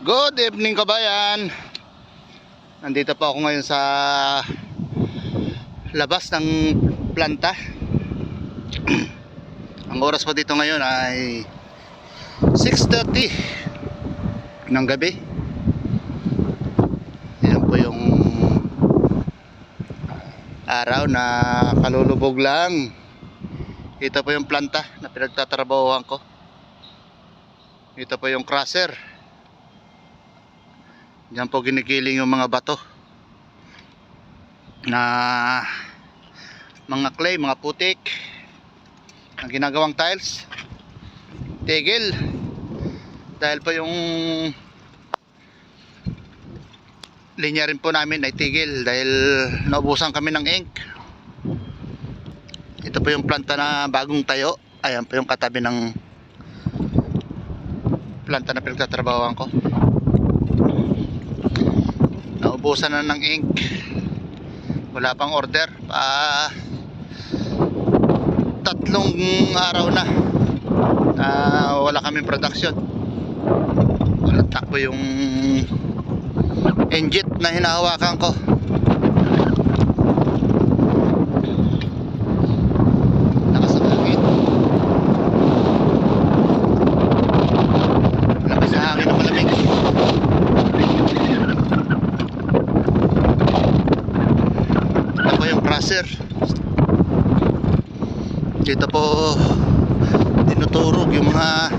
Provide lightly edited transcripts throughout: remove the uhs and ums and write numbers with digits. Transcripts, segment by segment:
Good evening kabayan. Nandito po ako ngayon sa labas ng planta. Ang oras po dito ngayon ay 6:30 ng gabi. Yan po yung araw na kalulubog lang. Ito po yung planta na pinagtatrabahuhan ko. Ito po yung crusher. Diyan po ginigiling yung mga bato na mga clay, mga putik ang ginagawang tiles, tigil. Dahil po yung linya rin po namin ay tigil dahil naubusan kami ng ink. Ito po yung planta na bagong tayo. Ayan po yung katabi ng planta na pinagtatrabahuhan ko. Naubusan na ng ink. Wala pang order. 3 araw na wala kaming production. Walang takbo yung engine na hinahawakan ko. Nakasakit. Lakas sa hangin na malamig. Crusher. Dito po tinuturog yung mga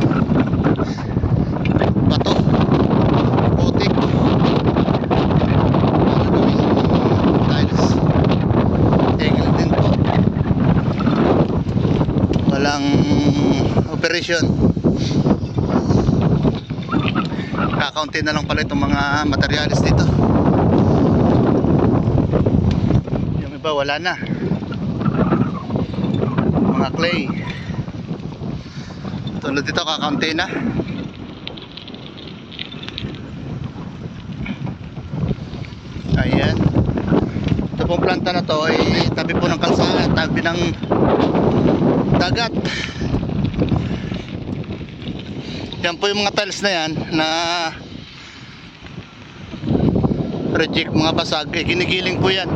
bato, putik, tiles. Tigil din po. Walang operation. Kakaunti na lang pala itong mga materialis dito. Wala na. Mga clay. Tulad dito kakaunti na. Ayan. Ito pong planta na to ay tabi po ng kalsada, tabi ng dagat. Yan po yung mga tiles na yan na reject, mga basag, ginigiling po yan,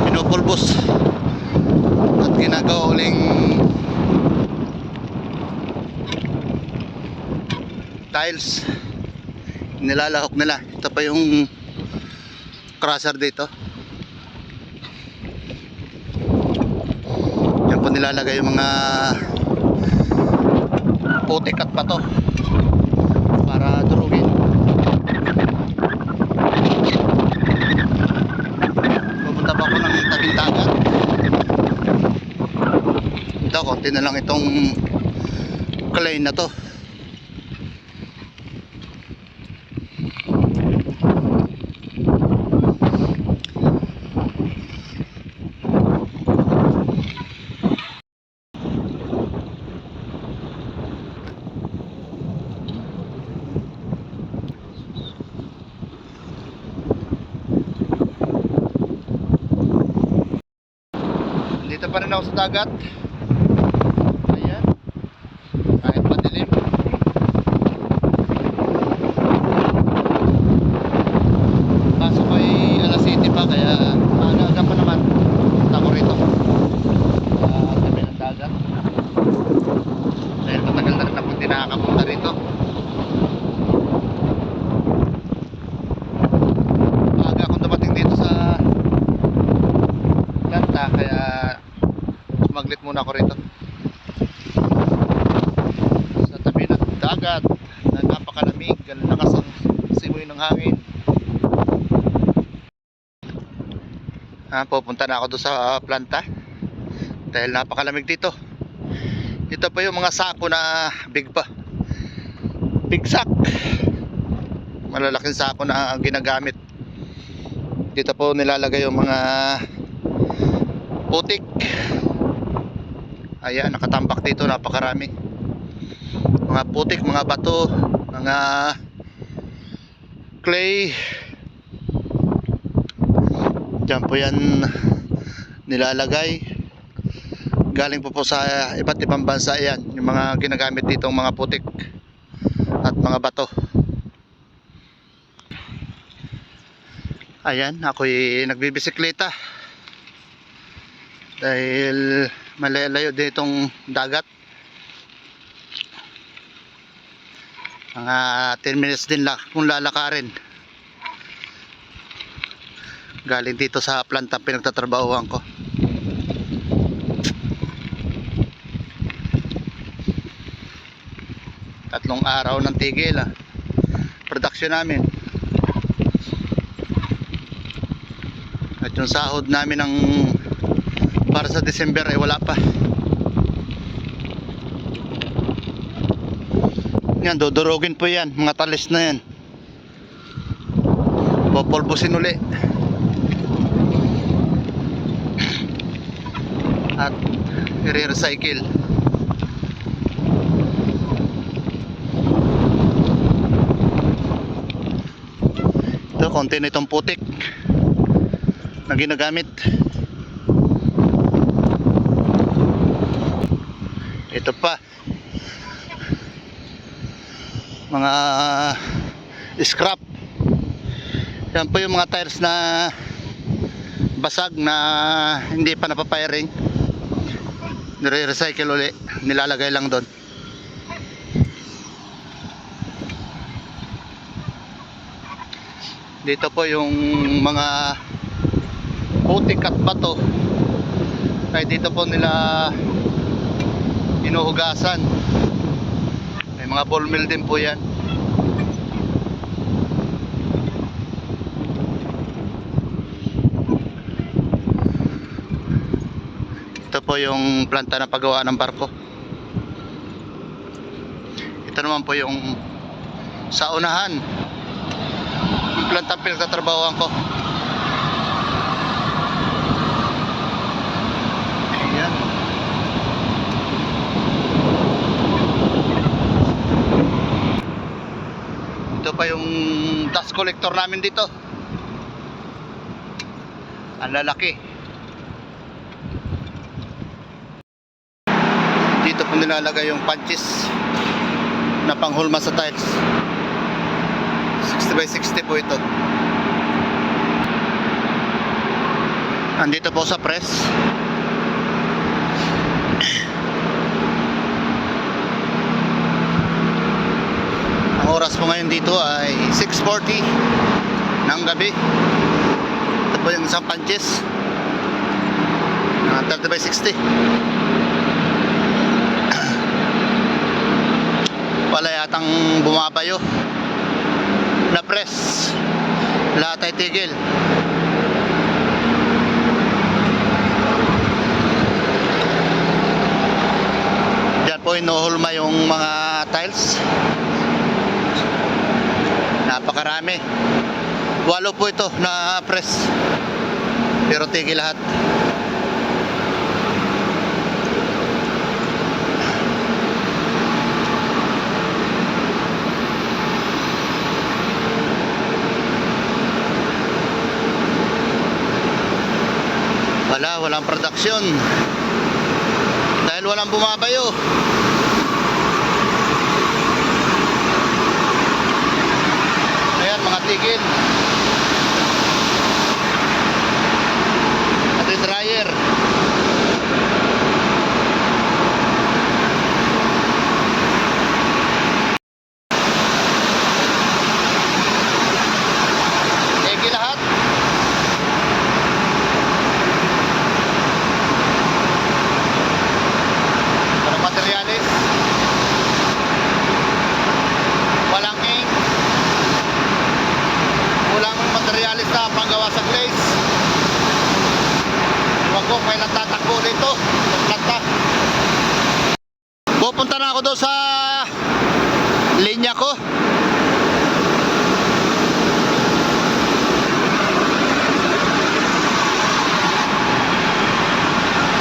pinupulbos at ginagawa uling tiles, nilalahok nila. Ito pa yung crusher dito. Yan po nilalagay yung mga putik at bato para durugin. Pupunta pa ako ng tabing dagat. Ito, konti na lang itong clay na to. Dito pa rin ako sa dagat. Ayan. Kahit madilim. Pasok ko ay alas 7 pa, kaya maaga pa naman. Punta ko rito. Tabi ng dagat. Dahil matagal na rin ako hindi nakakapunta rito. Maaga akong dumating dito sa planta, kaya maglit muna ako rito sa tabi ng dagat na napakalamig, ang lakas ang simoy ng hangin. Pupunta na ako doon sa planta dahil napakalamig dito. Ito pa yung mga sako na big sack, malalaking sako na ginagamit. Dito po nilalagay yung mga putik. Ayan, nakatambak dito, napakarami. Mga putik, mga bato, mga clay. Diyan po yan nilalagay. Galing po sa iba't ibang bansa yan, yung mga ginagamit ditong mga putik at mga bato. Ayan, ako'y nagbibisikleta dahil malalayo din itong dagat. Mga 10 minutes din lang kung lalakarin. Galing dito sa plantang pinagtatrabahuhan ko. Tatlong araw ng tigil production namin. At yung sahod namin ng para sa December ay wala pa. Yan, dudurugin po yan, mga talis na yan. Popolbusin uli. At i-recycle. Ito, konti na itong putik na ginagamit. Ito pa, mga scrap. Yan po yung mga tires na basag na hindi pa napapiring. Nire-recycle uli, nilalagay lang doon. Dito po yung mga putik at bato ay dito po nila inuhugasan. May mga ball mill din po yan. Ito po yung planta na paggawa ng barko. Ito naman po yung sa unahan, yung planta pinagtatrabahuhan ko. Ayan. Ito pa yung dust collector namin dito. Ang lalaki. Dito po nilalagay yung punches na panghulma sa tiles. 60 by 60 po ito. Andito po sa press. Ang oras po ngayon dito ay 6:40 ng gabi. Ito po yung isang punches 30 by 60. Wala yatang bumabayo na press, lahat ay tigil. Diyan po inuhulma yung mga tiles. Napakarami. 8 po ito na press, pero tigil lahat. Walang production dahil walang bumabayo. Ayan, mga tigil. At yung dryer. Tigil lahat. Materialis, walang ink, walang materialis na panggawa sa glaze. Huwag ko may natatakbo dito sa planta. Pupunta na ako doon sa linya ko.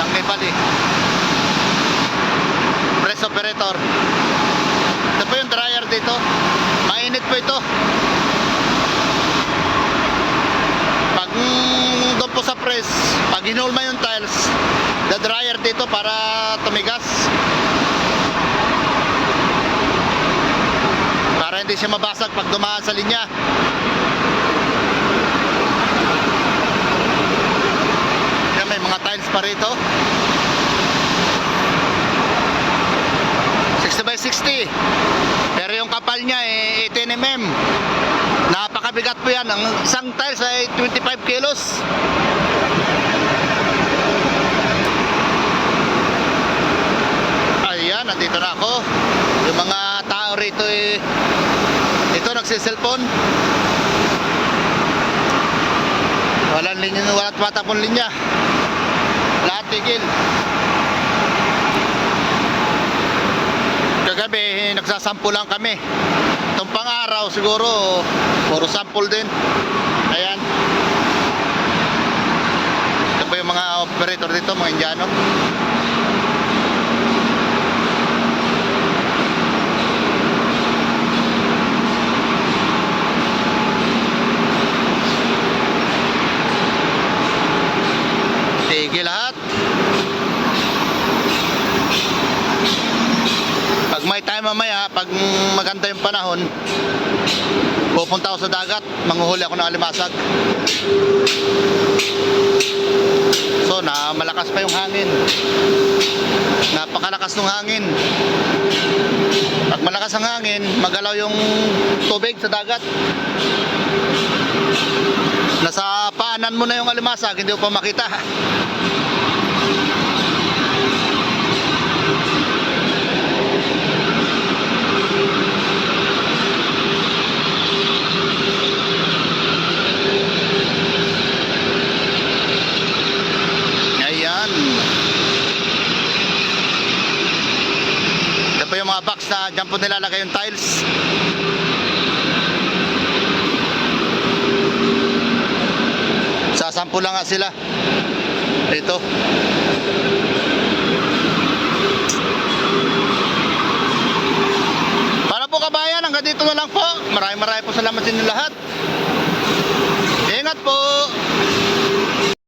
Tangkipali press operator. Ito po yung dryer dito. Mainit po ito. Pag doon po sa press, pag hinulma yung tiles, the dryer dito para tumigas, para hindi siya mabasag pag dumaan sa linya. pa rito. 60x60. Pero yung kapal niya 18mm. Napakabigat po yan. Ang isang tiles ay 25 kilos. Ayan, nandito na ako. Yung mga tao rito ito nagsiselfon. Walang linya, walang tumatapon linya. Lahat tigil. Kagabi nagsasample lang kami. Itong pang-araw siguro puro sample din. Ayan. Ito pa yung mga operator dito, mga Indiano. Tigil lahat. Pag may time mamaya, pag maganda yung panahon, pupunta ako sa dagat, manghuhuli ako ng alimasag. So malakas pa yung hangin. Napakalakas ng hangin. Pag malakas ang hangin, magalaw yung tubig sa dagat. Nasa paanan mo na yung alimasag, hindi mo pa makita. Ayan. Ito pa yung mga box na dyan po nilalagay yung tiles. Sasampu lang nga sila dito. Para po kabayan, hanggang dito na lang po. Maraming po salamat sa inyo lahat. Ingat po.